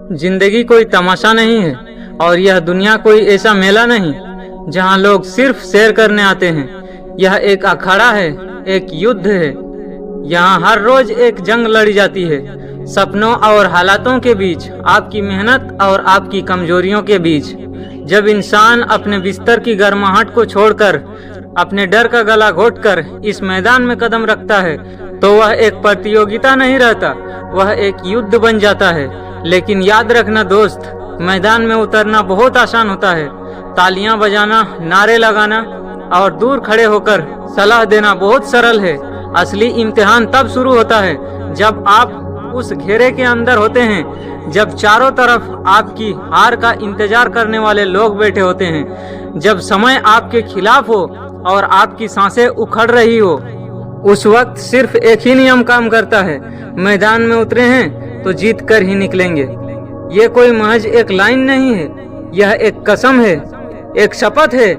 जिंदगी कोई तमाशा नहीं है और यह दुनिया कोई ऐसा मेला नहीं जहां लोग सिर्फ सैर करने आते हैं। यह एक अखाड़ा है, एक युद्ध है। यहाँ हर रोज एक जंग लड़ी जाती है, सपनों और हालातों के बीच, आपकी मेहनत और आपकी कमजोरियों के बीच। जब इंसान अपने बिस्तर की गर्माहट को छोड़कर, अपने डर का गला घोटकर इस मैदान में कदम रखता है तो वह एक प्रतियोगिता नहीं रहता, वह एक युद्ध बन जाता है। लेकिन याद रखना दोस्त, मैदान में उतरना बहुत आसान होता है। तालियां बजाना, नारे लगाना और दूर खड़े होकर सलाह देना बहुत सरल है। असली इम्तिहान तब शुरू होता है जब आप उस घेरे के अंदर होते हैं, जब चारों तरफ आपकी हार का इंतजार करने वाले लोग बैठे होते हैं, जब समय आपके खिलाफ हो और आपकी सांसें उखड़ रही हो। उस वक्त सिर्फ एक ही नियम काम करता है, मैदान में उतरे हैं तो जीत कर ही निकलेंगे। ये कोई महज एक लाइन नहीं है, यह एक कसम है, एक शपथ है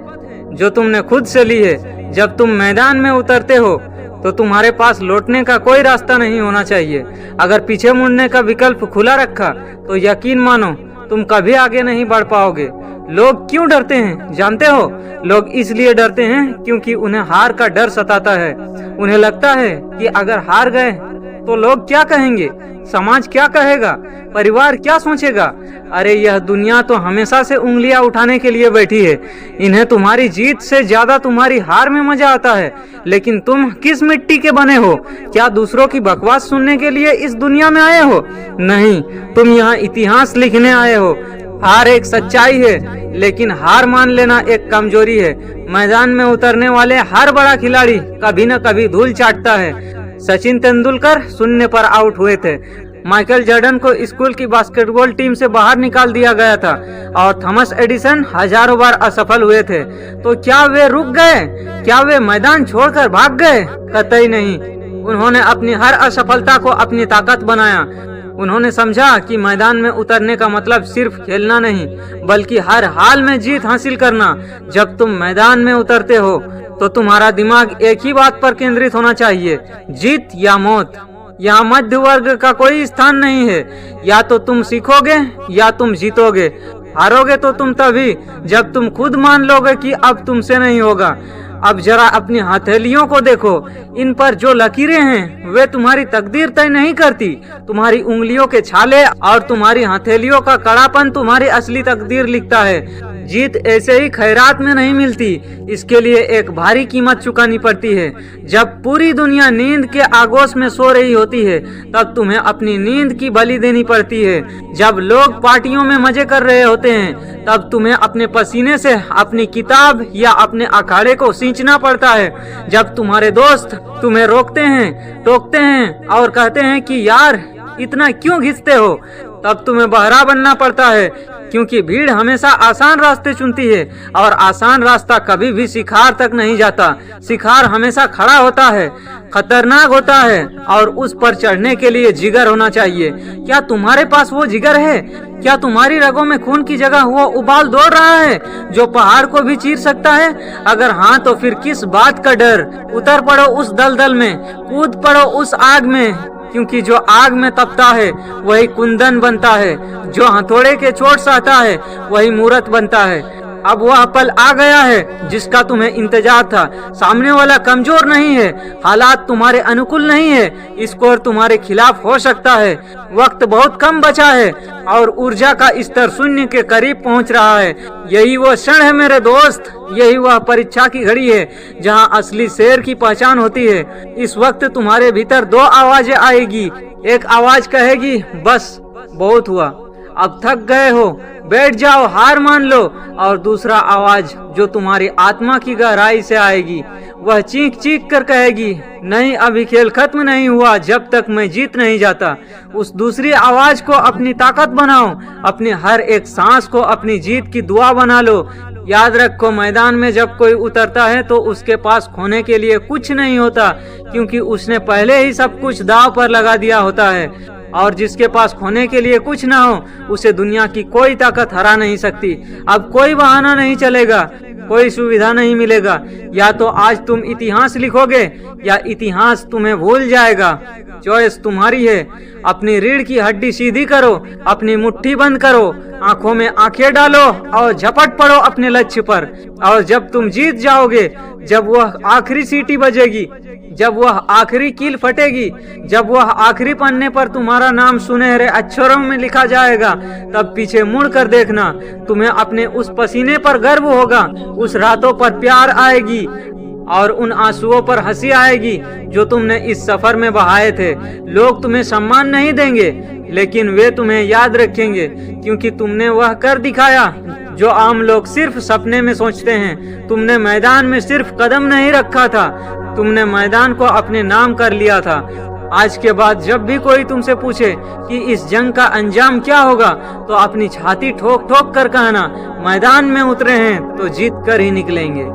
जो तुमने खुद से ली है। जब तुम मैदान में उतरते हो तो तुम्हारे पास लौटने का कोई रास्ता नहीं होना चाहिए। अगर पीछे मुड़ने का विकल्प खुला रखा तो यकीन मानो तुम कभी आगे नहीं बढ़ पाओगे। लोग क्यों डरते हैं जानते हो? लोग इसलिए डरते हैं क्योंकि उन्हें हार का डर सताता है। उन्हें लगता है कि अगर हार गए तो लोग क्या कहेंगे, समाज क्या कहेगा, परिवार क्या सोचेगा। अरे यह दुनिया तो हमेशा से उंगलियां उठाने के लिए बैठी है। इन्हें तुम्हारी जीत से ज्यादा तुम्हारी हार में मजा आता है। लेकिन तुम किस मिट्टी के बने हो? क्या दूसरों की बकवास सुनने के लिए इस दुनिया में आए हो? नहीं, तुम यहाँ इतिहास लिखने आए हो। हार एक सच्चाई है, लेकिन हार मान लेना एक कमजोरी है। मैदान में उतरने वाले हर बड़ा खिलाड़ी कभी न कभी धूल चाटता है। सचिन तेंदुलकर शून्य पर आउट हुए थे, माइकल जॉर्डन को स्कूल की बास्केटबॉल टीम से बाहर निकाल दिया गया था और थॉमस एडिसन हजारों बार असफल हुए थे। तो क्या वे रुक गए? क्या वे मैदान छोड़कर भाग गए? कतई नहीं। उन्होंने अपनी हर असफलता को अपनी ताकत बनाया। उन्होंने समझा कि मैदान में उतरने का मतलब सिर्फ खेलना नहीं, बल्कि हर हाल में जीत हासिल करना। जब तुम मैदान में उतरते हो तो तुम्हारा दिमाग एक ही बात पर केंद्रित होना चाहिए, जीत या मौत। यहाँ मध्य वर्ग का कोई स्थान नहीं है। या तो तुम सीखोगे या तुम जीतोगे। हारोगे तो तुम तभी जब तुम खुद मान लोगे कि अब तुमसे नहीं होगा। अब जरा अपनी हथेलियों को देखो, इन पर जो लकीरें हैं वे तुम्हारी तकदीर तय नहीं करती। तुम्हारी उंगलियों के छाले और तुम्हारी हथेलियों का कड़ापन तुम्हारी असली तकदीर लिखता है। जीत ऐसे ही खैरात में नहीं मिलती, इसके लिए एक भारी कीमत चुकानी पड़ती है। जब पूरी दुनिया नींद के आगोश में सो रही होती है तब तुम्हें अपनी नींद की बलि देनी पड़ती है। जब लोग पार्टियों में मजे कर रहे होते हैं तब तुम्हें अपने पसीने से अपनी किताब या अपने अखाड़े को सींचना पड़ता है। जब तुम्हारे दोस्त तुम्हें रोकते हैं, टोकते हैं और कहते हैं कि यार इतना क्यों घिसते हो, तब तुम्हें बहरा बनना पड़ता है, क्योंकि भीड़ हमेशा आसान रास्ते चुनती है और आसान रास्ता कभी भी शिखर तक नहीं जाता। शिखर हमेशा खड़ा होता है, खतरनाक होता है और उस पर चढ़ने के लिए जिगर होना चाहिए। क्या तुम्हारे पास वो जिगर है? क्या तुम्हारी रगों में खून की जगह वो उबाल दौड़ रहा है जो पहाड़ को भी चीर सकता है? अगर हाँ तो फिर किस बात का डर? उतर पड़ो उस दलदल में, कूद पड़ो उस आग में, क्योंकि जो आग में तपता है वही कुंदन बनता है, जो हथौड़े के चोट सहता है वही मूरत बनता है। अब वह पल आ गया है जिसका तुम्हें इंतजार था। सामने वाला कमजोर नहीं है, हालात तुम्हारे अनुकूल नहीं है, स्कोर तुम्हारे खिलाफ हो सकता है। वक्त बहुत कम बचा है और ऊर्जा का स्तर शून्य के करीब पहुंच रहा है। यही वो क्षण है मेरे दोस्त, यही वह परीक्षा की घड़ी है जहां असली शेर की पहचान होती है। इस वक्त तुम्हारे भीतर दो आवाजें आएगी। एक आवाज कहेगी बस बहुत हुआ, अब थक गए हो, बैठ जाओ, हार मान लो। और दूसरा आवाज जो तुम्हारी आत्मा की गहराई से आएगी, वह चीख चीख कर कहेगी नहीं, अभी खेल खत्म नहीं हुआ जब तक मैं जीत नहीं जाता। उस दूसरी आवाज को अपनी ताकत बनाओ, अपनी हर एक सांस को अपनी जीत की दुआ बना लो। याद रखो, मैदान में जब कोई उतरता है तो उसके पास खोने के लिए कुछ नहीं होता, क्योंकि उसने पहले ही सब कुछ दांव पर लगा दिया होता है। और जिसके पास खोने के लिए कुछ ना हो उसे दुनिया की कोई ताकत हरा नहीं सकती। अब कोई बहाना नहीं चलेगा। कोई सुविधा नहीं मिलेगा। या तो आज तुम इतिहास लिखोगे या इतिहास तुम्हें भूल जाएगा। चॉइस तुम्हारी है। अपनी रीढ़ की हड्डी सीधी करो, अपनी मुट्ठी बंद करो, आंखों में आंखें डालो और झपट पड़ो अपने लक्ष्य पर। और जब तुम जीत जाओगे, जब वह आखिरी सीटी बजेगी, जब वह आखिरी कील फटेगी, जब वह आखिरी पन्ने पर तुम्हारा नाम सुनहरे अक्षरों में लिखा जाएगा, तब पीछे मुड़ कर देखना। तुम्हें अपने उस पसीने पर गर्व होगा, उस रातों पर प्यार आएगी और उन आंसुओं पर हंसी आएगी जो तुमने इस सफर में बहाए थे। लोग तुम्हें सम्मान नहीं देंगे, लेकिन वे तुम्हें याद रखेंगे, क्योंकि तुमने वह कर दिखाया जो आम लोग सिर्फ सपने में सोचते हैं। तुमने मैदान में सिर्फ कदम नहीं रखा था, तुमने मैदान को अपने नाम कर लिया था। आज के बाद जब भी कोई तुमसे पूछे कि इस जंग का अंजाम क्या होगा, तो अपनी छाती ठोक ठोक कर कहना, मैदान में उतरे हैं तो जीत कर ही निकलेंगे।